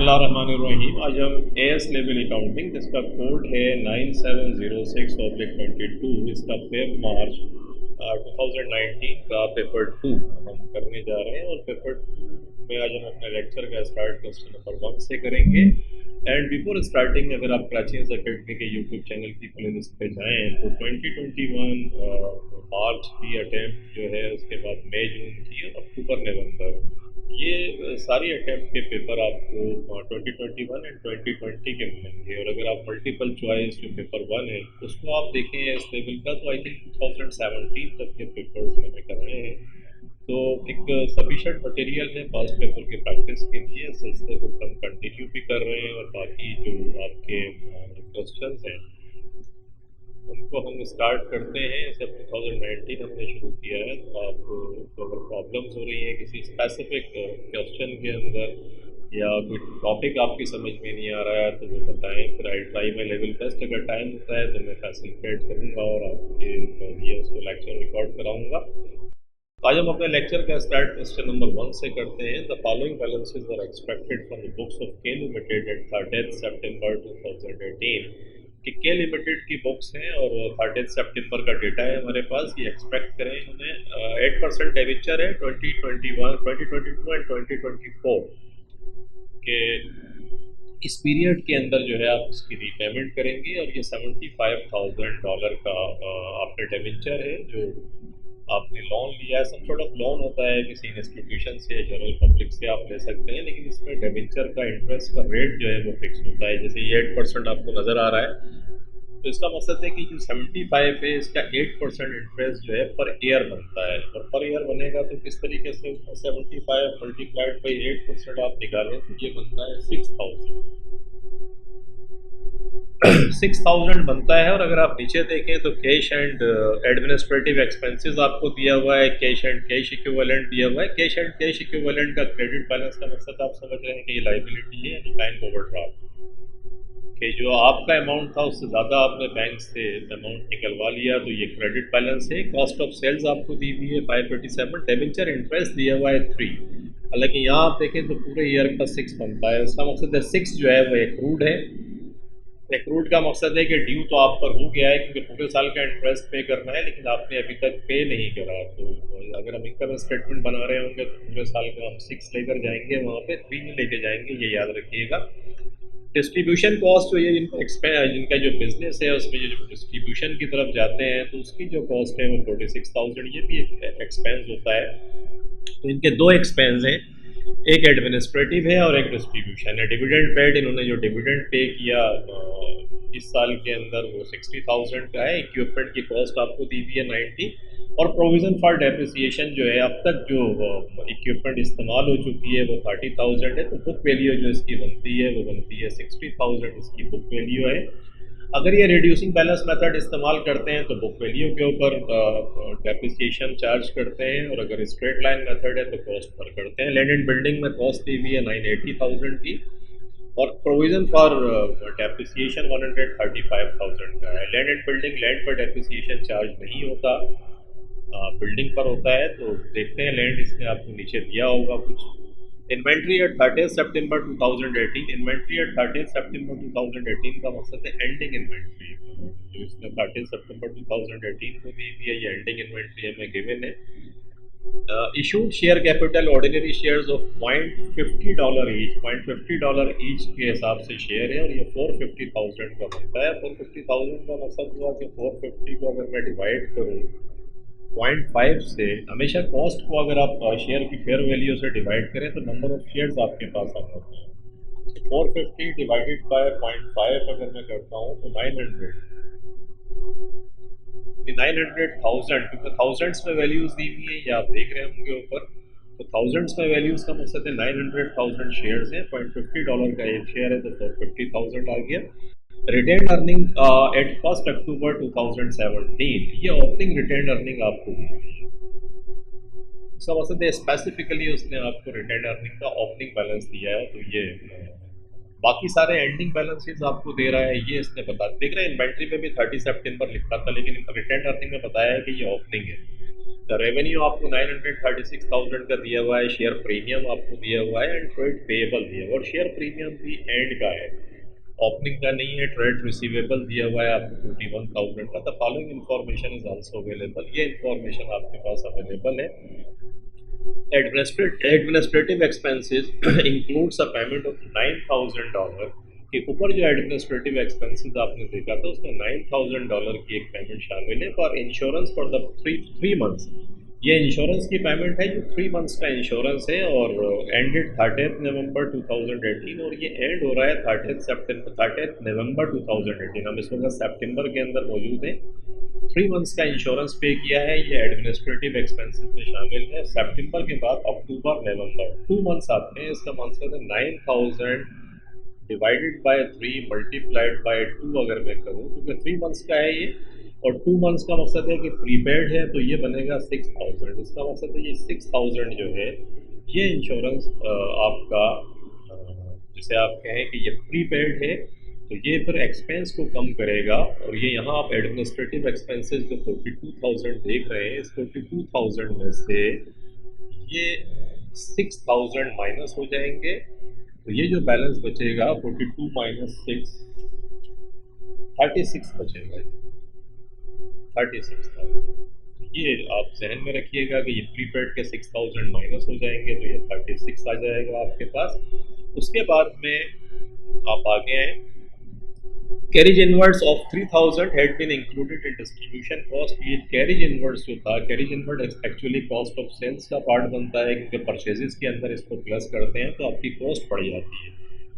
बिस्मिल्लाहिर्रहमानिर्रहीम। आज हम एएस लेवल अकाउंटिंग जिसका कोड है 9706/22, इसका 5 मार्च 2019 का पेपर 2 हम करने जा रहे हैं। और पेपर 2 में आज हम अपने लेक्चर का स्टार्ट क्वेश्चन नंबर 1 से करेंगे। एंड बिफोर स्टार्टिंग, अगर आप प्राचीन अकेडमी के यूट्यूब चैनल की प्लेलिस्ट पे जाएँ तो 2021 मार्च की अटैम्प्ट जो है, उसके बाद मई जून की और अक्टूबर नवंबर, ये सारी अटैम्प्ट के पेपर आपको 2021 एंड 2020 के मिलेंगे। और अगर आप मल्टीपल चॉइस जो पेपर 1 है उसको आप देखें इस लेवल का, तो आई थिंक 2017 तक के पेपर्स मैंने कराए हैं। तो एक सफिशेंट मटेरियल है पास्ट पेपर के प्रैक्टिस के लिए। इस सिलसिले को हम कंटिन्यू भी कर रहे हैं और बाकी जो आपके क्वेश्चंस हैं उनको हम स्टार्ट करते हैं। जैसे 2019 हमने शुरू किया है, तो आपको अगर प्रॉब्लम्स हो रही हैं किसी स्पेसिफिक क्वेश्चन के अंदर या कोई टॉपिक आपकी समझ में नहीं आ रहा है तो वो बताएं, फिर I try my level best. अगर टाइम होता है तो मैं फैसिलिटेट करूँगा और आपके लिए उसको लेक्चर रिकॉर्ड कराऊँगा। तो आज हम अपने लेक्चर का स्टार्ट क्वेश्चन नंबर 1 से करते हैं। The following balances are expected from the books of K limited at 30 September 2018। कि के लिमिटेड की बुक्स हैं और 30 सितंबर का डेटा है हमारे पास। ये एक्सपेक्ट करें उन्हें 8% डिवेंचर है 2021, 2022 एंड 2024 के इस पीरियड के अंदर जो है आप उसकी रीपेमेंट करेंगे। और ये $75,000 का आपका डिवेंचर है जो आपने लोन लिया है। सम सॉर्ट ऑफ लोन होता है किसी इंस्टीट्यूशन से, जनरल पब्लिक से आप ले सकते हैं, लेकिन इसमें डिवेंचर का इंटरेस्ट का रेट जो है वो फिक्स होता है। जैसे ये 8% आपको नज़र आ रहा है, तो इसका मकसद है कि जो 75 है इसका 8% इंटरेस्ट जो है पर ईयर बनता है। और पर ईयर बनेगा तो किस तरीके से 75 मल्टीप्लाइड बाई 8% आप निकालें तो ये बनता है 6000 6000 बनता है। और अगर आप नीचे देखें तो कैश एंड एडमिनिस्ट्रेटिव एक्सपेंसेस आपको दिया हुआ है, कैश एंड कैश इक्विवेलेंट दिया हुआ है। कैश एंड कैश इक्विवेलेंट का क्रेडिट बैलेंस का मकसद आप समझ रहे हैं कि ये लाइबिलिटी है, यानी बैंक ओवरड्राफ्ट, कि जो आपका अमाउंट था उससे ज़्यादा आपने बैंक से अमाउंट निकलवा लिया तो ये क्रेडिट बैलेंस है। कॉस्ट ऑफ सेल्स आपको दी हुई है 587, डिवेंचर इंटरेस्ट दिया हुआ है 3। हालांकि यहाँ आप देखें तो पूरे ईयर का 6 बनता है। उसका मकसद है 6 जो है वो एक्रूड है। एक्रूड का मकसद है कि ड्यू तो आप पर हो गया है क्योंकि पूरे साल का इंटरेस्ट पे करना है, लेकिन आपने अभी तक पे नहीं करा। तो अगर हम इनकम स्टेटमेंट बना रहे होंगे तो पूरे साल का हम 6 लेकर जाएंगे, वहाँ पे 3 नहीं लेके जाएंगे, ये याद रखिएगा। डिस्ट्रीब्यूशन कॉस्ट जो ये जिनका जो बिजनेस है उसमें जो डिस्ट्रीब्यूशन की तरफ जाते हैं तो उसकी जो कॉस्ट है वो 46,000, ये भी एक एक्सपेंस होता है। तो इनके दो एक्सपेंस हैं, एक एडमिनिस्ट्रेटिव है और एक डिस्ट्रीब्यूशन है। डिविडेंड पेड, इन्होंने जो डिविडेंड पे किया इस साल के अंदर वो 60,000 का है। इक्विपमेंट की कॉस्ट आपको दी हुई है 90। और प्रोविज़न फॉर डेप्रिसिएशन जो है अब तक जो इक्विपमेंट इस्तेमाल हो चुकी है वो 30,000 है। तो बुक वैल्यू जो इसकी बनती है वो बनती है 60,000, इसकी बुक वैल्यू है। अगर ये रिड्यूसिंग बैलेंस मेथड इस्तेमाल करते हैं तो बुक वैल्यू के ऊपर डेप्रिसिएशन चार्ज करते हैं, और अगर स्ट्रेट लाइन मेथड है तो कॉस्ट पर करते हैं। लैंड एंड बिल्डिंग में कॉस्ट दी हुई है 980,000 की, और प्रोविज़न फॉर डेप्रिसिएशन 135,000 का है। लैंड एंड बिल्डिंग, लैंड पर डेप्रिसिएशन चार्ज नहीं होता, बिल्डिंग पर होता है। तो देखते हैं, लैंड इसमें आपको नीचे दिया होगा कुछ। Inventory at 30 September 2018, inventory at 30 September 2018 का मकसद है एंडिंग इन्वेंट्री। जो इसमें 30 सितंबर 2018 को दी हुई है ये एंडिंग इन्वेंट्री हमें गिवन है। Issued share capital ordinary shares of $0.50 each, $0.50 each के हिसाब से शेयर है, और ये 450,000 का बनता है। 450,000 का मकसद हुआ कि 450 को अगर मैं डिवाइड करूँ 0.5 से, हमेशा कॉस्ट को अगर आप शेयर की फेयर वैल्यू से डिवाइड करें तो नंबर ऑफ शेयर्स आपके पास आ जाते हैं। 450 डिवाइडेड बाय 0.5 अगर मैं करता हूँ तो 900,000, क्योंकि थाउजेंड्स में वैल्यूज़ दी हुई है, ये आप देख रहे होंगे ऊपर। तो थाउजेंड्स में वैल्यूज़ का मकसद है 900,000 शेयर्स हैं, $0.50 का एक शेयर है तो 450,000 आ गया। रिटेन अर्निंग एट 1 अक्टूबर 2017, ये ओपनिंग रिटेन अर्निंग आपको दी हुई है। इसका मकसद है स्पेसिफिकली उसने आपको रिटेन अर्निंग का ओपनिंग बैलेंस दिया है। तो ये बाकी सारे एंडिंग बैलेंसेस आपको दे रहा है, ये इसने देख रहे हैं। इन्वेंट्री में भी 30 सितंबर लिखा था, लेकिन रिटेन अर्निंग में बताया है कि ये ओपनिंग है। रेवेन्यू आपको 936,000 का दिया हुआ है, शेयर प्रीमियम आपको दिया हुआ है एंड ट्रेड पेएबल दिया हुआ है, और शेयर प्रीमियम भी एंड का है, ओपनिंग का नहीं है। ट्रेड रिसीवेबल दिया हुआ है आपको 41,000 का। The following information is also available, ये इन्फॉर्मेशन आपके पास अवेलेबल है। Administrative expenses includes a payment of $9,000 के ऊपर। जो एडमिनिस्ट्रेटिव एक्सपेंसेस आपने देखा था उसमें $9,000 की एक पेमेंट शामिल है for insurance for the three months. ये इंश्योरेंस की पेमेंट है जो 3 मंथ्स का इंश्योरेंस है, और एंडेड 30 नवंबर 2018, और ये एंड हो रहा है 30 नवंबर 2018। हम इस वक्त सितंबर के अंदर मौजूद हैं। 3 मंथ्स का इंश्योरेंस पे किया है, ये एडमिनिस्ट्रेटिव एक्सपेंसेस में शामिल है। सितंबर के बाद अक्टूबर नवंबर 2 मंथ्स आते हैं, इसका मतलब है 9,000 डिवाइडेड बाय 3 मल्टीप्लाइड बाय 2 अगर मैं करूँ, क्योंकि 3 मंथ्स का है ये, और 2 मंथ्स का मकसद है कि प्रीपेड है, तो ये बनेगा 6,000। इसका मकसद है ये 6,000 जो है ये इंश्योरेंस आपका, जिसे आप कहें कि ये प्रीपेड है, तो ये फिर एक्सपेंस को कम करेगा। और ये यहाँ आप एडमिनिस्ट्रेटिव एक्सपेंसेस जो 42,000 देख रहे हैं, इस 42,000 में से ये 6,000 माइनस हो जाएंगे, तो ये जो बैलेंस बचेगा 42 माइनस 6 36 बचेगा, 36,000। ये आप जहन में रखिएगा कि ये प्रीपेड के 6,000 माइनस हो जाएंगे, तो ये 36 आ जाएगा आपके पास। उसके बाद में आप आगे आए, carriage inwards of 3,000 had been included in distribution cost. ये कैरिज इनवर्ड्स जो था, carriage inward actually cost of sales का पार्ट बनता है, क्योंकि परचेजेस के अंदर इसको प्लस करते हैं तो आपकी कॉस्ट बढ़ जाती है।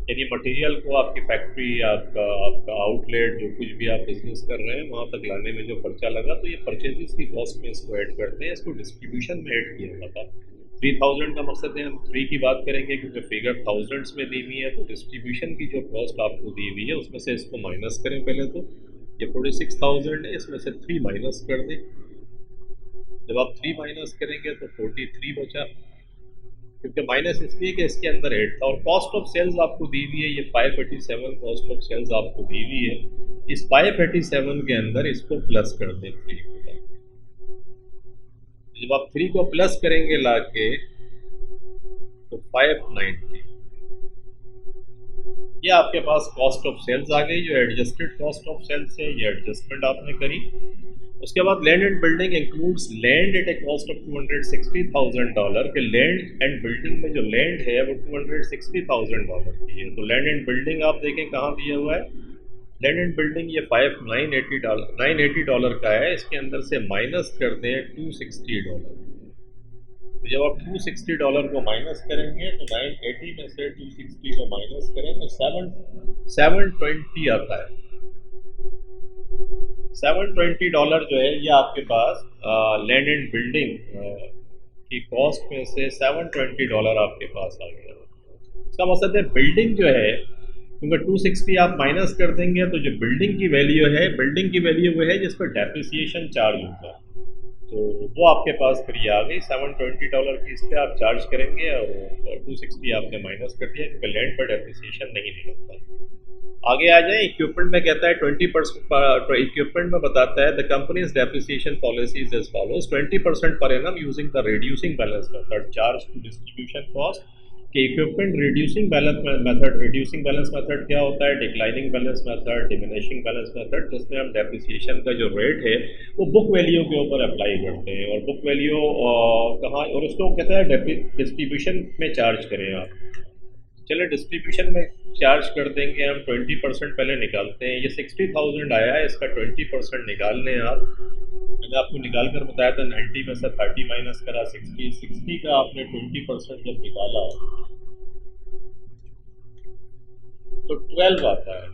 यानी मटेरियल को आपकी फैक्ट्री, आपका आपका आउटलेट, जो कुछ भी आप बिजनेस कर रहे हैं वहाँ तक लाने में जो खर्चा लगा, तो ये परचेजेस की कॉस्ट में इसको ऐड करते हैं, इसको डिस्ट्रीब्यूशन में ऐड किया हुआ था। 3,000 का मकसद है, हम 3 की बात करेंगे क्योंकि फिगर थाउजेंड्स में दी हुई है, तो डिस्ट्रीब्यूशन की जो कॉस्ट आपको दी हुई है उसमें से इसको माइनस करें पहले। तो ये 46,000 है, इसमें से 3 माइनस कर दें। जब आप 3 माइनस करेंगे तो 43 बचा, क्योंकि माइनस इसलिए कि इसके अंदर 8 था। और कॉस्ट ऑफ सेल्स आपको दी हुई है, ये 587 कॉस्ट ऑफ सेल्स आपको दी हुई है। इस 587 के अंदर इसको प्लस कर दें 3 को। जब आप 3 को प्लस करेंगे लाके तो 590, ये आपके पास कॉस्ट ऑफ सेल्स आ गई, जो एडजस्टेड कॉस्ट ऑफ सेल्स है, ये एडजस्टमेंट आपने करी। उसके बाद land and building includes land at A cost of $260,000 के लैंड एंड बिल्डिंग में जो लैंड है वो $260,000 की है। तो लैंड एंड बिल्डिंग आप देखें कहाँ दिया हुआ है, लैंड एंड बिल्डिंग ये $980 का है, इसके अंदर से माइनस कर दें $260। तो जब आप $260 को माइनस करेंगे तो 980 में से 260 को माइनस करें तो 720 आता है। $720 जो है ये आपके पास लैंड एंड बिल्डिंग की कॉस्ट में से $720 आपके पास आ गया। इसका मतलब है बिल्डिंग जो है, क्योंकि 260 आप माइनस कर देंगे तो जो बिल्डिंग की वैल्यू है, बिल्डिंग की वैल्यू वो है जिस पर डेप्रिसिएशन चार्ज होता है, तो वो आपके पास फिर ये आ गई। $720 की इस पर आप चार्ज करेंगे और 260 आपने माइनस कर दिया, क्योंकि लैंड पर डेप्रिसिएशन नहीं निकलता। आगे आ जाए, इक्विपमेंट में कहता है 20%, इक्विपमेंट में बताता है the companies depreciation policies as follows 20% per annum using the reducing balance method charge to distribution cost. कि equipment reducing balance method, reducing balance method क्या होता है, declining balance method, diminishing balance method, जिसमें हम depreciation का जो rate है वो बुक वैल्यू के ऊपर अप्लाई करते हैं। और बुक वैल्यू कहाँ, और उसको कहता है डिस्ट्रीब्यूशन में चार्ज करें आप। चलो डिस्ट्रीब्यूशन में चार्ज कर देंगे हम, 20% पहले निकालते हैं। ये 60,000 आया है, इसका 20% निकाल लें आप। मैंने आपको निकाल कर बताया था 90 में से 30 माइनस करा 60 का आपने 20% जब निकाला तो 12 आता है।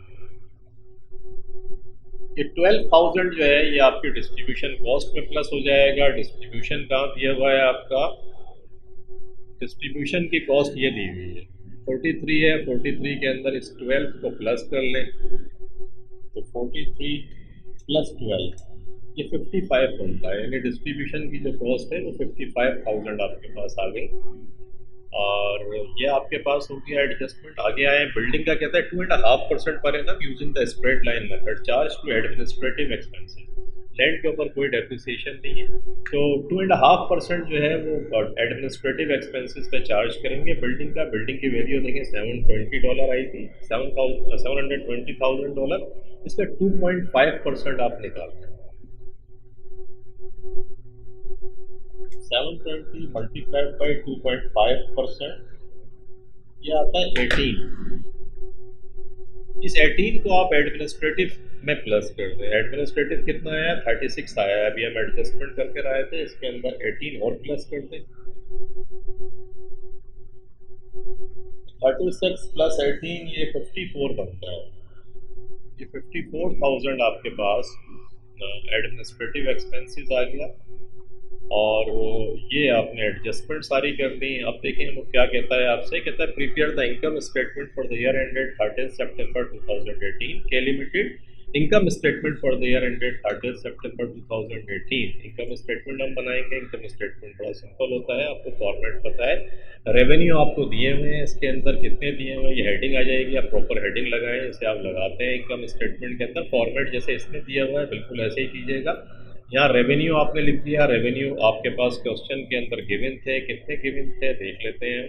ये 12,000 जो है ये आपकी डिस्ट्रीब्यूशन कॉस्ट में प्लस हो जाएगा। डिस्ट्रीब्यूशन कहाँ दिया हुआ है आपका, डिस्ट्रीब्यूशन की कॉस्ट ये दी हुई है 43 है, 43 के अंदर इस 12 को प्लस कर लें तो 43 प्लस 12 ये 55 बनता है। यानी डिस्ट्रीब्यूशन की जो कॉस्ट है वो 55,000 आपके पास आ गई, और ये आपके पास हो गया एडजस्टमेंट। आगे आए, बिल्डिंग का कहता है 2.5% per annum using the spread line method charge to administrative expenses. Land के ऊपर कोई डेप्रिसिएशन नहीं है। तो 2.5% जो है वो एडमिनिस्ट्रेटिव एक्सपेंसेस पे चार्ज करेंगे बिल्डिंग का। बिल्डिंग की वैल्यू देखें $720 आई थी, $720,000। इसका 2.5% आप निकालते हैं। 720 मल्टीप्लाइड बाई 2.5%, ये आता है 18। इस 18 को आप एडमिनिस्ट्रेटिव में प्लस कर दें। एडमिनिस्ट्रेटिव कितना आया? 36 आया है। अभी हम एडजस्टमेंट करके आए थे, इसके अंदर 18 और प्लस कर दें। 36 प्लस 18 ये 54 बनता है। ये 54,000 आपके पास एडमिनिस्ट्रेटिव एक्सपेंसेस आ गया। और ये आपने एडजस्टमेंट सारी कर दी। अब देखिए वो क्या कहता है आपसे, कहता है prepare the income statement for the year ended 30 September 2018 के limited. Income statement for the year ended 30 September 2018। Income statement हम बनाएंगे। इनकम स्टेटमेंट बड़ा सिंपल होता है, आपको फॉर्मेट पता है। रेवेन्यू आपको दिए हुए हैं, इसके अंदर कितने दिए हुए हैं ये हेडिंग आ जाएगी। आप प्रॉपर हेडिंग लगाएं, इसे आप लगाते हैं इनकम स्टेटमेंट के अंदर। फॉर्मेट जैसे इसमें दिया हुआ है बिल्कुल ऐसे ही कीजिएगा। यहाँ रेवेन्यू आपने लिख दिया। रेवेन्यू आपके पास क्वेश्चन के अंदर गिवन थे, कितने गिवन थे देख लेते हैं।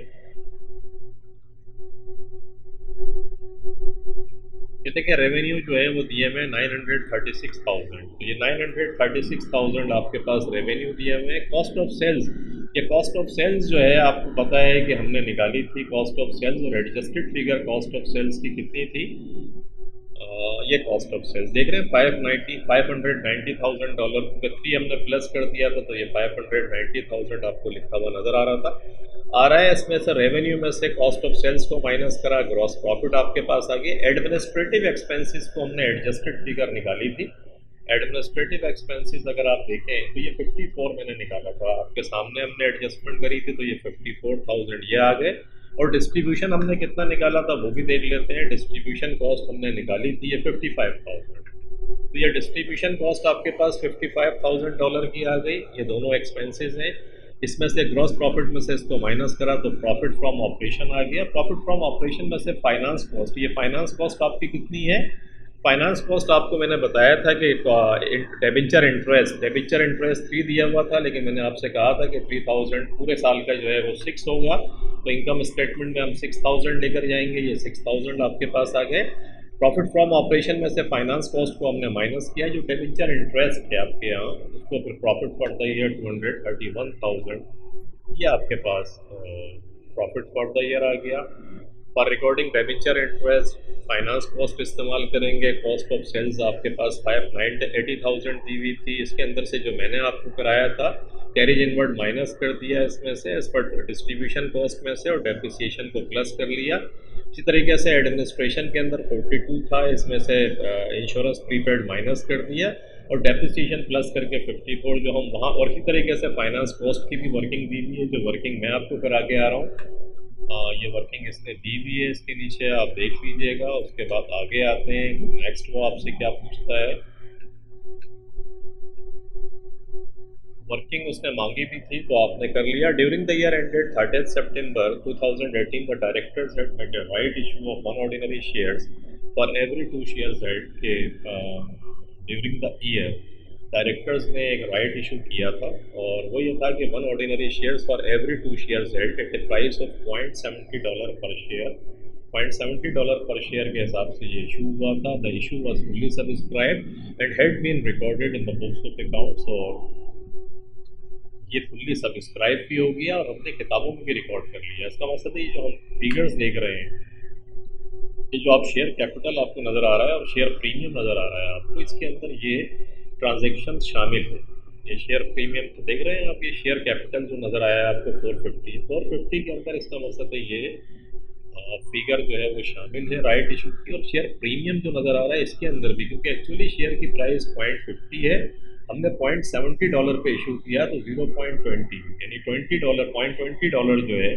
ये देखिए रेवेन्यू जो है वो दिए हुए 936,000। तो ये 936,000 आपके पास रेवेन्यू दिए हुए हैं। कॉस्ट ऑफ सेल्स, ये कॉस्ट ऑफ सेल्स जो है आपको पता है कि हमने निकाली थी कॉस्ट ऑफ सेल्स। और adjusted figure cost of sales की कितनी थी? ये कॉस्ट ऑफ सेल्स देख रहे हैं $590,000 पे 3 हमने प्लस कर दिया था, तो ये 590,000 आपको लिखा हुआ नजर आ रहा था। आ रहा है इसमें से रेवेन्यू में से कॉस्ट ऑफ सेल्स को माइनस करा, ग्रॉस प्रॉफिट आपके पास आ गई। एडमिनिस्ट्रेटिव एक्सपेंसेस को हमने एडजस्टेड फिगर निकाली थी। एडमिनिस्ट्रेटिव एक्सपेंसेस अगर आप देखें तो ये 54 मैंने निकाला था, आपके सामने हमने एडजस्टमेंट करी थी, तो ये 54,000 ये आ गए। और डिस्ट्रीब्यूशन हमने कितना निकाला था वो भी देख लेते हैं। डिस्ट्रीब्यूशन कॉस्ट हमने निकाली थी ये 55,000। तो ये डिस्ट्रीब्यूशन कॉस्ट आपके पास $55,000 की आ गई। ये दोनों एक्सपेंसेस हैं। इसमें से ग्रॉस प्रॉफिट में से इसको माइनस करा तो प्रॉफिट फ्रॉम ऑपरेशन आ गया। प्रॉफिट फ्रॉम ऑपरेशन में से फाइनेंस कॉस्ट, ये फाइनेंस कॉस्ट आपकी कितनी है? फाइनेंस कॉस्ट आपको मैंने बताया था कि डेबिंचर इंटरेस्ट 3 दिया हुआ था, लेकिन मैंने आपसे कहा था कि 3000 पूरे साल का जो है वो 6 होगा। तो इनकम स्टेटमेंट में हम 6000 लेकर जाएंगे। ये 6000 आपके पास आ गए। प्रॉफिट फ्रॉम ऑपरेशन में से फाइनेंस कॉस्ट को हमने माइनस किया। जो डेबिंचर इंटरेस्ट है आपके यहाँ उसको फिर प्रॉफिट फॉर द ईयर 231,000, ये आपके पास प्रॉफिट फॉर द ईयर आ गया। For recording debenture interest finance cost इस्तेमाल करेंगे। कॉस्ट ऑफ सेल्स आपके पास 580,000 दी हुई थी। इसके अंदर से जो मैंने आपको कराया था कैरेज इनवर्ड माइनस कर दिया इसमें से, इस पर डिस्ट्रीब्यूशन कॉस्ट में से, और डेप्रिसिएशन को प्लस कर लिया। इसी तरीके से एडमिनिस्ट्रेशन के अंदर 42 था, इसमें से इंश्योरेंस प्रीपेड माइनस कर दिया और डेप्रिसिएशन प्लस करके 54 जो हम वहाँ। और इसी तरीके से फाइनेंस कॉस्ट की भी वर्किंग दी हुई है, जो वर्किंग मैं आपको करा के आ रहा हूँ। ये वर्किंग इसने दी हुई है, इसके नीचे आप देख लीजिएगा। उसके बाद आगे आते हैं नेक्स्ट, वो आपसे क्या पूछता है। वर्किंग उसने मांगी भी थी तो आपने कर लिया। During the year ended 30 September 2018 the directors had made a right issue of 1 ordinary shares for every 2 shares held के। ड्यूरिंग द ईयर डायरेक्टर्स ने एक राइट इशू किया था, और वो ये था कि 1 ordinary shares for every 2 shares held at the price of $0.70 पर शेयर। $0.70 पर शेयर के हिसाब से ये इशू हुआ था। The issue was fully subscribed and had been recorded in the books of accounts. और ये फुल्ली सब्सक्राइब भी हो गया और हमने किताबों में भी रिकॉर्ड कर लिया। इसका मकसद है जो हम फिगर्स देख रहे हैं, ये जो आप शेयर कैपिटल आपको नज़र आ रहा है और शेयर प्रीमियम नज़र आ रहा है आपको, इसके अंदर ये ट्रांजैक्शन शामिल है। ये शेयर प्रीमियम तो देख रहे हैं आप, ये शेयर कैपिटल जो नज़र आया है आपको 450 के अंदर, इसका मकसद है ये फिगर जो है वो शामिल है राइट इशू की। और शेयर प्रीमियम जो नज़र आ रहा है इसके अंदर भी, क्योंकि एक्चुअली शेयर की प्राइस 0.50 है, हमने $0.70 पे इशू किया, तो 0.20 यानी $0.20 जो है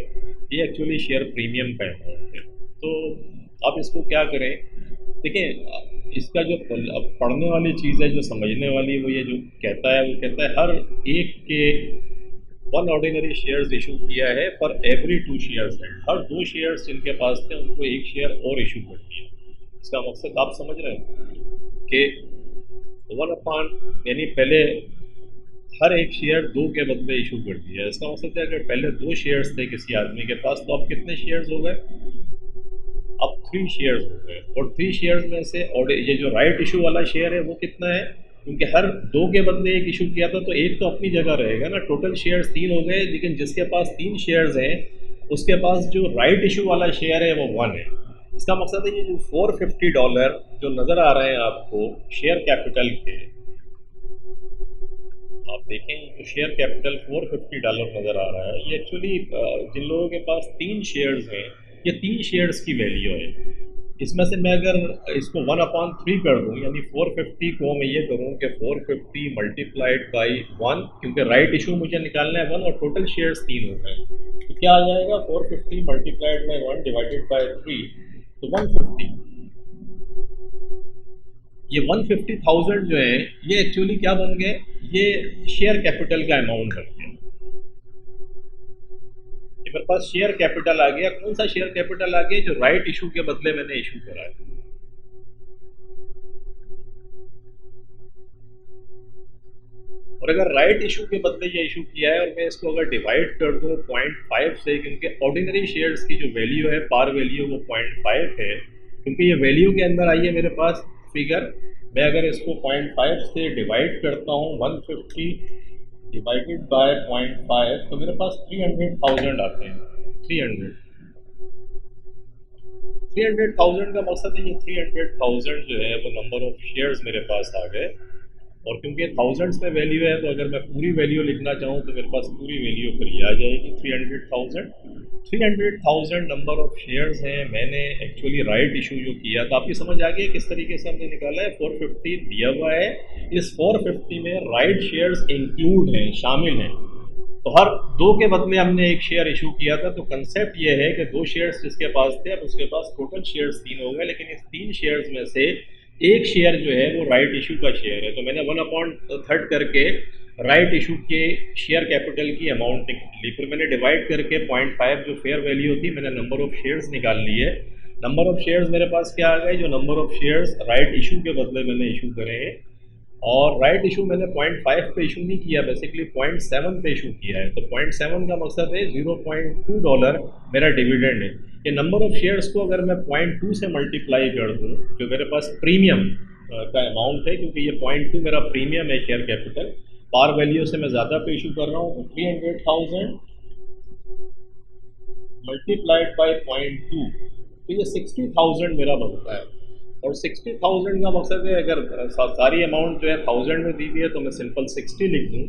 ये एक्चुअली शेयर प्रीमियम का अमाउंट है। तो आप इसको क्या करें, देखिए इसका जो पढ़ने वाली चीज़ है, जो समझने वाली, वो ये जो कहता है, वो कहता है हर एक के 1 ऑर्डिनरी शेयर्स इशू किया है फॉर एवरी 2 शेयर्स है। हर 2 शेयर्स जिनके पास थे उनको 1 शेयर और इशू कर दिया। इसका मकसद आप समझ रहे हैं कि वन अपान यानी पहले हर एक शेयर दो के बदले इशू कर दिया। इसका मतलब है अगर पहले दो शेयर्स थे किसी आदमी के पास तो अब कितने शेयर्स हो गए, अब थ्री शेयर्स हो गए। और थ्री शेयर्स में से और ये जो राइट इशू वाला शेयर है वो कितना है, क्योंकि हर दो के बदले एक इशू किया था तो एक तो अपनी जगह रहेगा ना। टोटल शेयर्स तीन हो गए, लेकिन जिसके पास तीन शेयर्स हैं उसके पास जो राइट इशू वाला शेयर है वो वन है। इसका मकसद है ये जो $450 जो नज़र आ रहे हैं आपको शेयर कैपिटल के, आप देखें जो शेयर कैपिटल $450 नज़र आ रहा है, ये एक्चुअली जिन लोगों के पास तीन शेयर्स हैं ये तीन शेयर्स की वैल्यू है। इसमें से मैं अगर इसको 1/3 कर दूं, यानी 450 को मैं ये करूं कि 450 मल्टीप्लाइड बाई 1, क्योंकि राइट इशू मुझे निकालना है 1 और टोटल शेयर्स तीन हो गए, तो क्या आ जाएगा 450 मल्टीप्लाइड बाई 1 डिवाइडेड बाई 3, तो 150। ये 150,000 जो है ये एक्चुअली क्या बन गए, ये शेयर कैपिटल का अमाउंट बन गया। ये मेरे पास शेयर कैपिटल आ गया। कौन सा शेयर कैपिटल आ गया, जो राइट इशू के बदले मैंने इशू करा है। और अगर राइट इशू के बदले ये इशू किया है और मैं इसको अगर डिवाइड कर दूं 0.5 से, क्योंकि ऑर्डिनरी शेयर्स की जो वैल्यू है पार वैल्यू वो 0.5 है, क्योंकि ये वैल्यू के अंदर आई है मेरे पास फिगर। मैं अगर इसको 0.5 से डिवाइड करता हूँ 150 डिवाइडेड बाय 0.5 तो मेरे पास 300,000 आते हैं। 300,000 का मकसद है ये 300,000 जो है वो नंबर ऑफ शेयर्स मेरे पास आ गए। और क्योंकि थाउजेंड्स में वैल्यू है तो अगर मैं पूरी वैल्यू लिखना चाहूँ तो मेरे पास पूरी वैल्यू फिर ये आ जाएगी 300,000। 300,000 नंबर ऑफ शेयर्स हैं। मैंने एक्चुअली राइट इशू जो किया तो आपकी समझ आ गई किस तरीके से हमने निकाला है। 450 दिया हुआ है, इस 450 में राइट शेयर्स इंक्लूड हैं, शामिल हैं। तो हर दो के बदले हमने एक शेयर इशू किया था। तो कंसेप्ट ये है कि दो शेयर्स जिसके पास थे अब उसके पास टोटल शेयर्स तीन हो गए, लेकिन इस तीन शेयर्स में से एक शेयर जो है वो राइट इशू का शेयर है। तो मैंने 1/3 करके राइट इशू के शेयर कैपिटल की अमाउंट निकाली, फिर मैंने डिवाइड करके 0.5 जो फेयर वैल्यू थी मैंने नंबर ऑफ शेयर्स निकाल लिए। नंबर ऑफ शेयर्स मेरे पास क्या आ गए, जो number of shares right issue के बदले मैंने इशू करे हैं। और राइट इशू मैंने 0.5 पे इशू नहीं किया, बेसिकली 0.7 पे इशू किया है। तो 0.7 का मकसद है $0.2 मेरा डिविडेंड है। ये नंबर ऑफ शेयर्स को अगर मैं 0.2 से मल्टीप्लाई कर दूँ, जो मेरे पास प्रीमियम का अमाउंट है, क्योंकि ये 0.2 मेरा प्रीमियम है शेयर कैपिटल, पार वैल्यू से मैं ज़्यादा पे इशू कर रहा हूँ, तो 300,000 मल्टीप्लाइड बाई 0.2 तो ये 60,000 मेरा बनता है। और 60,000 का मकसद है अगर सारी अमाउंट जो है 1000 में दी हुई है तो मैं सिंपल 60 लिख दूँ,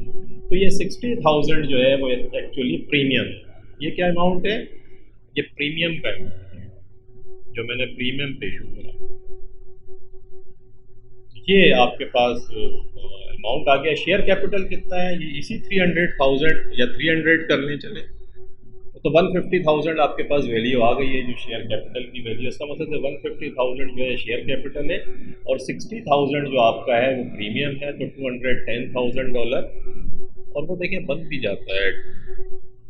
तो ये 60,000 जो है वो एक्चुअली प्रीमियम है। ये क्या अमाउंट है, ये प्रीमियम का अमाउंट है जो मैंने प्रीमियम पे इशू करा। ये आपके पास अमाउंट आ गया। शेयर कैपिटल कितना है, ये इसी 300,000 या 300 करने चले तो 150,000 आपके पास वैल्यू आ गई है जो शेयर कैपिटल की वैल्यू। इसका मतलब है 150,000 जो है शेयर कैपिटल है और 60,000 जो आपका है वो प्रीमियम है, तो $210,000। और वो देखें बन भी जाता है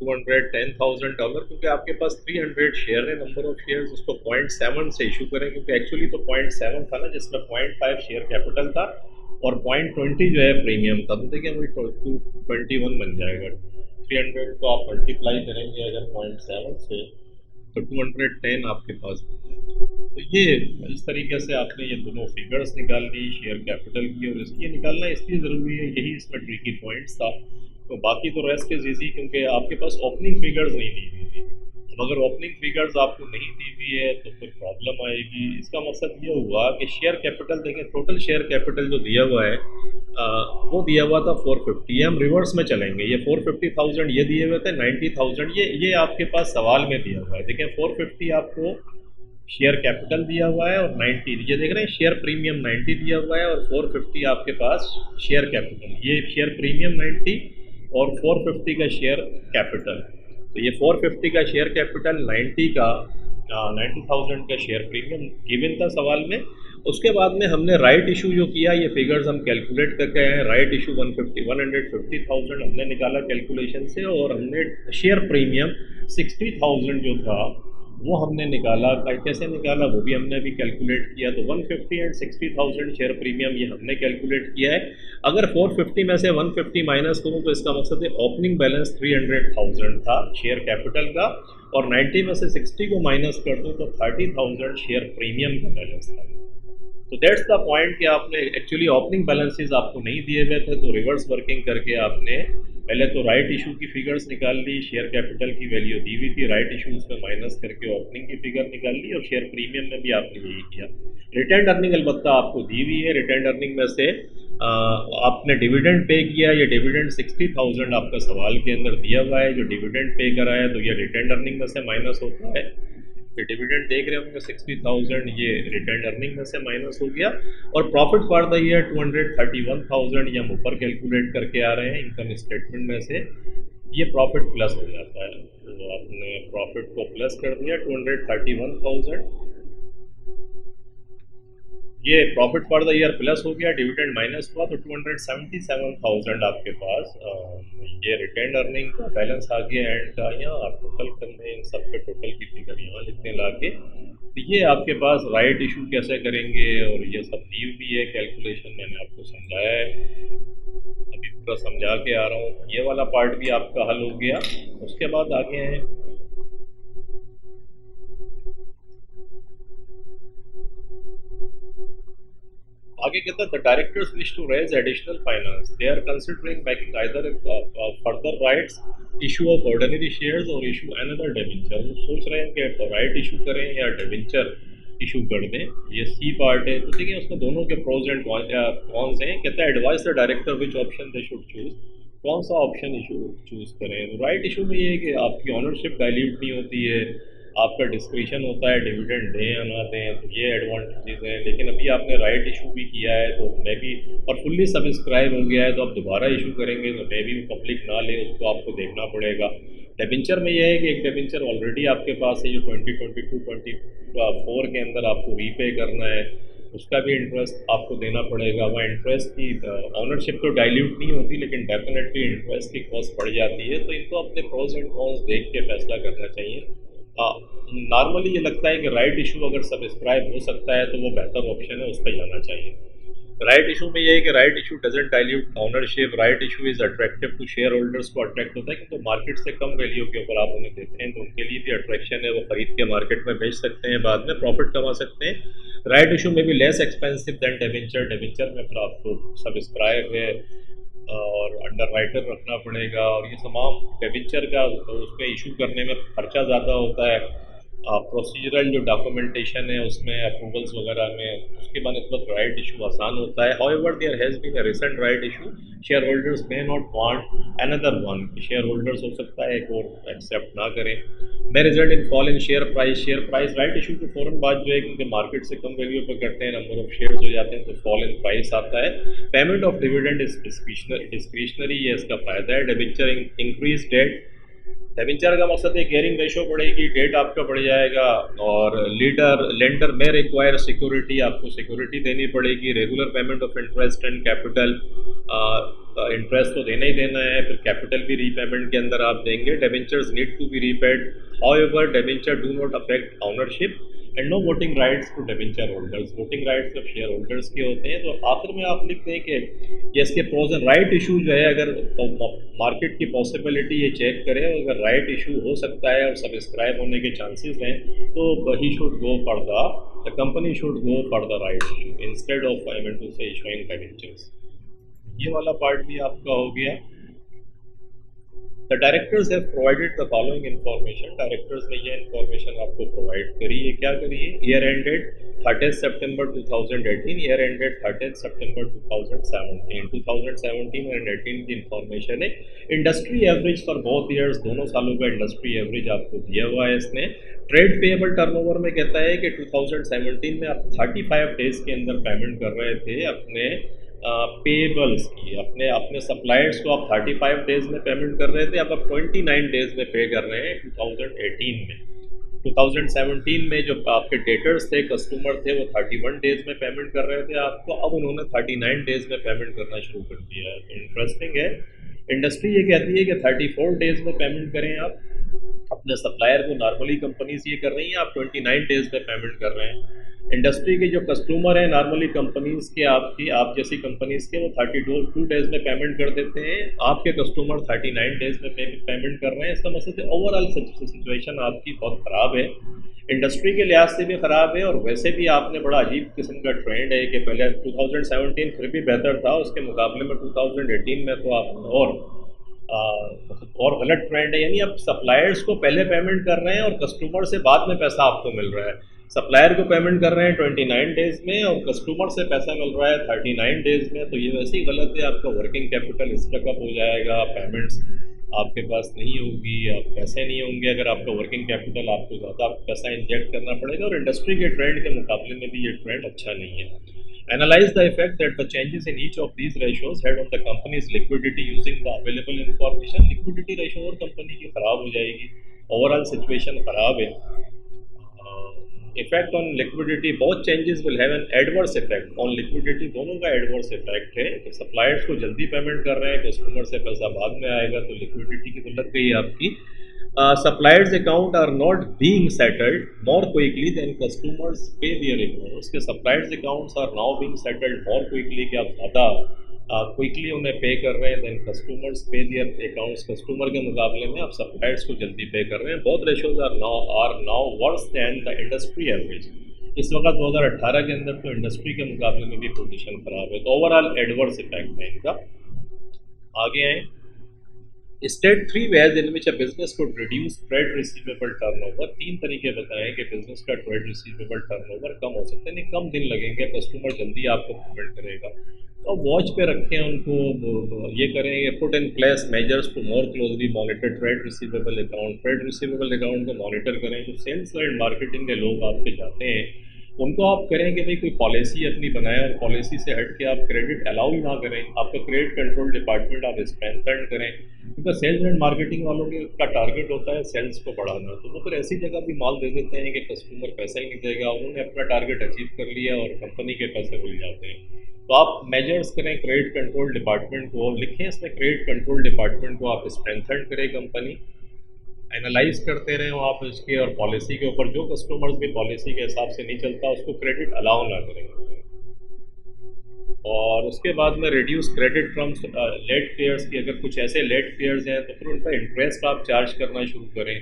$210,000, क्योंकि आपके पास 300 शेयर है। नंबर ऑफ शेयर्स उसको 0.7 से इशू करें, क्योंकि एक्चुअली तो 0.7 था ना, जिसमें 0.5 शेयर कैपिटल था और 0.20 जो है प्रीमियम था। तो देखिए वही 221 बन जाएगा। 300 को आप मल्टीप्लाई करेंगे अगर 0.7 से तो 210 आपके पास बन जाएगा। तो ये इस तरीके से आपने ये दोनों फिगर्स निकाल ली शेयर कैपिटल की, और इसकी निकालना इसलिए ज़रूरी है, यही इसमें ट्रिकी पॉइंट्स था। तो बाकी तो रेस्ट इज ईजी, क्योंकि आपके पास ओपनिंग फिगर्स नहीं दी हुई थी। अब अगर ओपनिंग फिगर्स आपको नहीं दी हुई है तो फिर प्रॉब्लम आएगी। इसका मकसद ये हुआ कि शेयर कैपिटल देखें, टोटल शेयर कैपिटल जो दिया हुआ है वो दिया हुआ था 450। हम रिवर्स में चलेंगे, ये 450,000 ये दिए हुए थे, 90,000 ये आपके पास सवाल में दिया हुआ है। देखें 450 आपको शेयर कैपिटल दिया हुआ है और 90 ये देख रहे हैं शेयर प्रीमियम 90 दिया हुआ है और 450 आपके पास शेयर कैपिटल। ये शेयर प्रीमियम 90 और 450 का शेयर कैपिटल। तो ये 450 का शेयर कैपिटल 90,000 का शेयर प्रीमियम गिवन था सवाल में। उसके बाद में हमने राइट इशू जो किया, ये फिगर्स हम कैलकुलेट करके आए हैं। राइट इशू 150,000 हमने निकाला कैलकुलेशन से, और हमने शेयर प्रीमियम 60,000 जो था वो हमने निकाला, कैसे निकाला वो भी हमने अभी कैलकुलेट किया। तो 150 एंड 60,000 शेयर प्रीमियम ये हमने कैलकुलेट किया है। अगर 450 में से 150 माइनस करूँ तो इसका मकसद है ओपनिंग बैलेंस 300,000 था शेयर कैपिटल का, और 90 में से 60 को माइनस कर दूँ तो 30,000 शेयर प्रीमियम का बैलेंस था। तो दैट्स द पॉइंट कि आपने एक्चुअली ओपनिंग बैलेंसेस आपको नहीं दिए हुए थे, तो रिवर्स वर्किंग करके आपने पहले तो राइट इशू की फिगर्स निकाल ली, शेयर कैपिटल की वैल्यू दी हुई थी, राइट इशू उसमें माइनस करके ओपनिंग की फिगर निकाल ली, और शेयर प्रीमियम में भी आपने यही किया। रिटर्न अर्निंग अलबत्ता आपको दी हुई है। रिटर्न अर्निंग में से आपने डिविडेंड पे किया, ये डिविडेंड 60,000 आपका सवाल के अंदर दिया हुआ है। जो डिविडेंड पे करा है तो ये रिटर्न अर्निंग में से माइनस होता है। ये डिविडेंड देख रहे होंगे 60,000, ये रिटर्न अर्निंग में से माइनस हो गया। और प्रॉफिट फॉर द ईयर 231,000 ये हम ऊपर कैलकुलेट करके आ रहे हैं इनकम स्टेटमेंट में से। ये प्रॉफिट प्लस हो जाता है, तो आपने प्रॉफिट को प्लस कर दिया 231,000। ये profit for the year plus हो गया, डिविडेंड माइनस हुआ, तो 277,000 आपके पास ये रिटेन अर्निंग का बैलेंस आ गया एंड का। यहाँ आप टोटल कर लें, इन सब के टोटल की फिगर यहाँ लिखने ला के, तो ये आपके पास राइट इशू कैसे करेंगे और ये सब दी हुई है कैलकुलेशन, मैंने आपको समझाया है, अभी पूरा समझा के आ रहा हूँ। ये वाला पार्ट भी आपका हल हो गया। उसके बाद आगे हैं आगे कहता है the directors wish to raise additional finance, they are considering making either further rights issue of ordinary shares और इशू अनदर डिबेंचर। वो सोच रहे हैं कि राइट इशू करें या डिबेंचर इशू कर दें। ये सी पार्ट है। तो देखिए उसमें दोनों के प्रोज एंड कॉन्स हैं। कहता है advice the director which option they should choose, कौन सा ऑप्शन इशू चूज करें। राइट इशू में ये है कि आपकी ऑनरशिप डाइल्यूट नहीं होती है, आपका डिस्क्रिशन होता है डिविडेंड दें या ना दें, तो ये एडवांटेजेस हैं। लेकिन अभी आपने राइट इशू भी किया है तो मैं भी, और फुल्ली सब्सक्राइब हो गया है, तो आप दोबारा इशू करेंगे तो मैं भी पब्लिक ना ले, उसको आपको देखना पड़ेगा। डेबेंचर में यह है कि एक डेबेंचर ऑलरेडी आपके पास है, जो 2022-24 के अंदर आपको रीपे करना है, उसका भी इंटरेस्ट आपको देना पड़ेगा। वहाँ इंटरेस्ट की ऑनरशिप तो डाइल्यूट नहीं होती, लेकिन डेफिनेटली इंटरेस्ट की कॉस्ट बढ़ जाती है। तो इनको अपने प्रोज एंड कॉन्स देख के फैसला करना चाहिए। नॉर्मली ये लगता है कि राइट इशू अगर सब्सक्राइब हो सकता है तो वो बेहतर ऑप्शन है, उस पर जाना चाहिए। राइट इशू में ये है कि right issue doesn't dilute ownership, right issue is attractive to shareholders को अट्रैक्ट होता है, क्योंकि मार्केट से कम वैल्यू के ऊपर आप उन्हें देते हैं तो उनके लिए भी अट्रैक्शन है, वो खरीद के मार्केट में बेच सकते हैं, बाद में प्रॉफिट कमा सकते हैं। राइट इशू में भी less expensive than debenture. Debenture में फिर आपको सब्सक्राइब है और अंडर राइटर रखना पड़ेगा, और ये तमाम डेबेंचर का उसमें इशू करने में खर्चा ज़्यादा होता है। प्रोसीजरल जो डॉक्यूमेंटेशन है उसमें अप्रूवल्स वगैरह में, उसके बनस्बत राइट इशू आसान होता है। However there has been a recent right issue, shareholders may not want another one. Shareholders हो सकता है एक और एक्सेप्ट ना करें। May result in fall in share price. Share price right issue के फ़ौरन बाद जो है, क्योंकि मार्केट से कम वैल्यू पर करते हैं, नंबर ऑफ शेयर्स हो जाते हैं, तो फॉल इन प्राइस आता है। Payment of dividend is discretionary, ये इसका फ़ायदा है। डेबेंचर इंक्रीज डेट, डेबेंचर का मकसद है गेयरिंग रेशो बढ़ेगी, डेट आपका बढ़ जाएगा, और लेंडर में रिक्वायर सिक्योरिटी, आपको सिक्योरिटी देनी पड़ेगी। Regular payment of interest and capital, interest तो देना ही देना है, फिर कैपिटल भी रीपेमेंट के अंदर आप देंगे। Debentures need to be repaid, however debenture do not affect ownership and no voting rights to debenture holders. Voting rights जब शेयर होल्डर्स के होते हैं। तो आखिर में आप लिखते हैं कि ये इसके प्रोज एंड राइट इशू जो है, अगर मार्केट की पॉसिबिलिटी ये चेक करें, अगर राइट इशू हो सकता है और सब्सक्राइब होने के चांसेस हैं, तो he should go for the company should go for the right issue instead of I mean to say issuing debentures. ये वाला पार्ट भी आपका हो गया। The directors have provided the following information. Directors ने ये इन्फॉर्मेशन आपको प्रोवाइड करी है। क्या करी है? Year ended 30 September 2018, year ended 30 सितंबर 2017। 2017 और 18 की इन्फॉर्मेशन है। Industry average for both years, दोनों सालों का इंडस्ट्री एवरेज आपको दिया हुआ है इसने। ट्रेड पेएबल टर्नओवर में कहता है कि 2017 में आप 35 डेज के अंदर पेमेंट कर रहे थे अपने पेबल्स की, अपने अपने सप्लायर्स को आप 35 डेज में पेमेंट कर रहे थे, अब आप 29 डेज में पे कर रहे हैं 2018 में। 2017 में जो आपके डेटर्स थे, कस्टमर थे, वो 31 डेज में पेमेंट कर रहे थे आपको, अब उन्होंने 39 डेज में पेमेंट करना शुरू कर दिया है। तो इंटरेस्टिंग है। इंडस्ट्री ये कहती है कि 34 डेज में पेमेंट करें आप अपने सप्लायर को, नॉर्मली कंपनीज ये कर रही हैं, आप 29 डेज में पेमेंट कर रहे हैं। इंडस्ट्री के जो कस्टमर हैं नॉर्मली कंपनीज के, आपकी आप जैसी कंपनीज के, वो 32 डेज में पेमेंट कर देते हैं। आपके कस्टमर 39 डेज में पेमेंट कर रहे हैं। इसका मतलब है ओवरऑल सिचुएशन आपकी बहुत ख़राब है, इंडस्ट्री के लिहाज से भी ख़राब है। और वैसे भी आपने बड़ा अजीब किस्म का ट्रेंड है कि पहले 2017 फिर भी बेहतर था, उसके मुकाबले में 2018 में तो आप मतलब और गलत ट्रेंड है। यानी आप सप्लायर्स को पहले पेमेंट कर रहे हैं और कस्टमर से बाद में पैसा आपको मिल रहा है। सप्लायर को पेमेंट कर रहे हैं 29 डेज में और कस्टमर से पैसा मिल रहा है 39 डेज में, तो ये वैसे ही गलत है। आपका वर्किंग कैपिटल स्टकअप हो जाएगा, पेमेंट्स आपके पास नहीं होगी, आप पैसे नहीं होंगे। अगर आपका वर्किंग कैपिटल, आपको ज़्यादा पैसा इंजेक्ट करना पड़ेगा। और इंडस्ट्री के ट्रेंड के मुकाबले में भी ये ट्रेंड अच्छा नहीं है। Analyze the effect that the changes in each of these ratios had on the company's liquidity using the available information. Liquidity ratio और कंपनी की ख़राब हो जाएगी, ओवरऑल सिचुएशन ख़राब है। इफेक्ट ऑन लिक्विडिटी, बहुत changes will have an adverse effect on liquidity, दोनों का एडवर्स इफेक्ट है कि सप्लायर्स को जल्दी पेमेंट कर रहे हैं, कस्टमर से पैसा बाद में आएगा, तो लिक्विडिटी की तो लग गई आपकी। Suppliers account are not being settled more quickly than customers pay their account. उसके suppliers accounts are now being settled more quickly, कि आप ज़्यादा क्विकली उन्हें पे कर रहे हैं देन कस्टमर्स पे देयर अकाउंट्स। कस्टमर के मुकाबले में आप सप्लायर्स को जल्दी पे कर रहे हैं। Both ratios are now worse than the industry average. इस वक्त 2018 के अंदर तो इंडस्ट्री के मुकाबले में भी पोजीशन खराब है, तो ओवरऑल एडवर्स इफेक्ट है इनका। आगे आए, state 3 ways in which a business को रिड्यूस ट्रेड रिसीवेबल टर्नओवर। 3 तरीके बताएं कि बिजनेस का ट्रेड रिसीवेबल टर्नओवर कम हो सकता है, नहीं कम दिन लगेंगे, कस्टमर जल्दी आपको पेमेंट करेगा। तो वॉच पे रखें उनको, ये करेंगे put in place measures to more closely monitor trade receivable account. Trade receivable account को मॉनिटर करें। जो सेल्स एंड मार्केटिंग के लोग आपके जाते हैं उनको आप करें कि भाई कोई पॉलिसी अपनी बनाएं और पॉलिसी से हट के आप क्रेडिट अलाउ ही ना करें। आपका क्रेडिट कंट्रोल डिपार्टमेंट आप स्ट्रेंथन करें, क्योंकि सेल्स एंड मार्केटिंग वालों के का टारगेट होता है सेल्स को बढ़ाना, तो वो फिर ऐसी जगह भी माल दे देते हैं कि कस्टमर पैसा ही नहीं देगा, उन्होंने अपना टारगेट अचीव कर लिया और कंपनी के पैसे भूल जाते हैं। तो आप मेजर्स करें, क्रेडिट कंट्रोल डिपार्टमेंट को लिखें, इसमें क्रेडिट कंट्रोल डिपार्टमेंट को आप स्ट्रेंथन करें, कंपनी एनालाइज करते रहें आप इसके, और पॉलिसी के ऊपर जो कस्टमर्स भी पॉलिसी के हिसाब से नहीं चलता उसको क्रेडिट अलाउ ना करें। और उसके बाद में reduce credit from late payers की, अगर कुछ ऐसे लेट पेयर्स हैं तो फिर उन पर इंटरेस्ट आप चार्ज करना शुरू करें,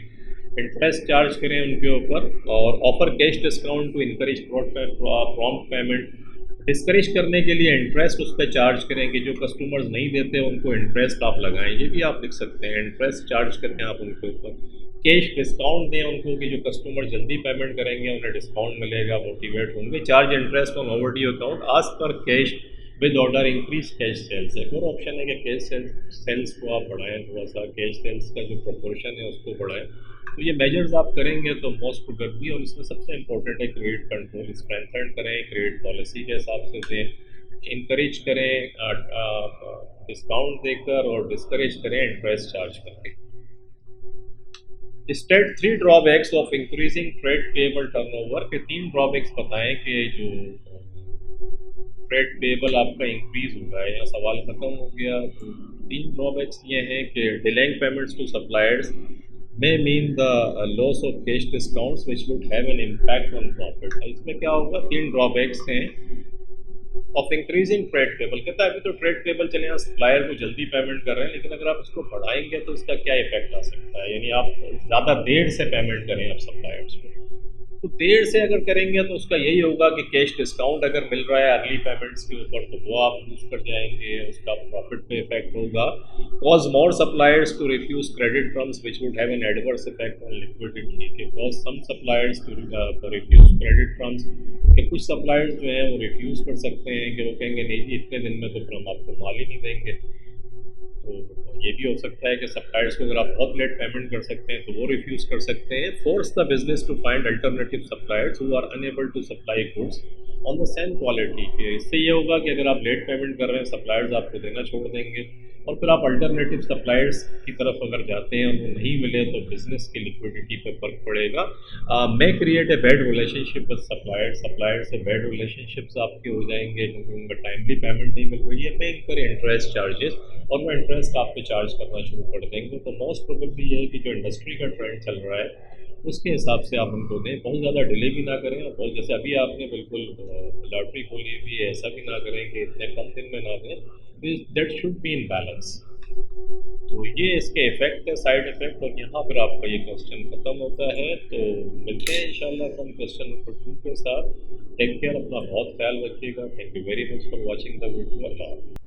इंटरेस्ट चार्ज करें उनके ऊपर। और offer cash discount to encourage prompt payment, discourage करने के लिए इंटरेस्ट उस पर चार्ज करें कि जो कस्टमर्स नहीं देते उनको इंटरेस्ट आप लगाएं, ये भी आप लिख सकते हैं, इंटरेस्ट चार्ज करें आप उनके ऊपर। कैश डिस्काउंट दें उनको कि जो कस्टमर जल्दी पेमेंट करेंगे उन्हें डिस्काउंट मिलेगा, मोटिवेट होंगे। Charge interest on overdue account आज पर cash with order, increase cash sales. एक और ऑप्शन है कि कैश सेल्स को आप बढ़ाएं, थोड़ा सा कैश सेल्स का जो प्रोपोर्शन है उसको बढ़ाएं। तो ये मेजर्स आप करेंगे तो मोस्ट प्रोडक्टिव। और इसमें सबसे इंपॉर्टेंट है क्रेडिट कंट्रोल, स्ट्रेंथन करें, क्रेडिट पॉलिसी के हिसाब से दें, इंकरेज करें डिस्काउंट देकर, और डिस्करेज करें इंटरेस्ट चार्ज करके। State 3 drawbacks of increasing trade payable turnover के 3 ड्रॉबैक्स बताएं कि जो ट्रेड पेबल आपका इंक्रीज हो रहा है, या सवाल खत्म हो गया। तो 3 ड्रॉबैक्स ये हैं कि delaying payments to suppliers may mean the loss of cash discounts which would have an impact on profit। इसमें क्या होगा, 3 ड्रॉबैक्स हैं ऑफ इंक्रीजिंग ट्रेड पेबल। कहता है अभी तो ट्रेड पेबल चले, यहाँ सप्लायर को जल्दी पेमेंट कर रहे हैं, लेकिन अगर आप इसको बढ़ाएंगे तो इसका क्या इफेक्ट आ सकता है, यानी आप ज़्यादा देर से पेमेंट करें आप सप्लायर्स को, तो देर से अगर करेंगे तो उसका यही होगा कि कैश डिस्काउंट अगर मिल रहा है अर्ली पेमेंट्स के ऊपर तो वो आप लूज कर जाएंगे, उसका प्रॉफिट पे इफेक्ट होगा। Cause more suppliers to refuse credit terms which would have an adverse effect on liquidity, के cause some suppliers to refuse credit terms, कि कुछ सप्लायर्स जो हैं वो रिफ्यूज़ कर सकते हैं कि वो कहेंगे नहीं जी इतने दिन में तो फिर हम आपको माल ही नहीं देंगे। तो ये भी हो सकता है कि सप्लायर्स को अगर आप बहुत लेट पेमेंट कर सकते हैं तो वो रिफ्यूज़ कर सकते हैं। Force the business to find alternative suppliers who are unable to supply goods on the same quality के। इससे ये होगा कि अगर आप लेट पेमेंट कर रहे हैं सप्लायर्स आपको देना छोड़ देंगे, और फिर आप अल्टरनेटिव सप्लायर्स की तरफ अगर जाते हैं और वो नहीं मिले तो बिजनेस की लिक्विडिटी पे फर्क पड़ेगा। May create a bad relationship with suppliers, supplier से बैड रिलेशनशिप्स आपके हो जाएंगे क्योंकि उनका टाइमली पेमेंट नहीं मिल रही है। मे इनकर इंटरेस्ट चार्जेस और वो इंटरेस्ट आप पे चार्ज करना शुरू कर देंगे। तो मोस्ट प्रोबेबली ये है कि जो इंडस्ट्री का ट्रेंड चल रहा है उसके हिसाब से आप उनको दें, बहुत ज़्यादा डिले भी ना करें और बहुत जैसे अभी आपने बिल्कुल लॉटरी खोली हुई है ऐसा भी ना करें कि इतने कम दिन में ना दें। That should be in balance. तो ये इसके इफेक्ट है, साइड इफेक्ट, और यहाँ पर आपका ये क्वेश्चन खत्म होता है। तो मिलते हैं इंशाल्लाह हम क्वेश्चन नंबर 2 के साथ। टेक केयर, अपना बहुत ख्याल रखिएगा। Thank you very much for watching the video. Allah.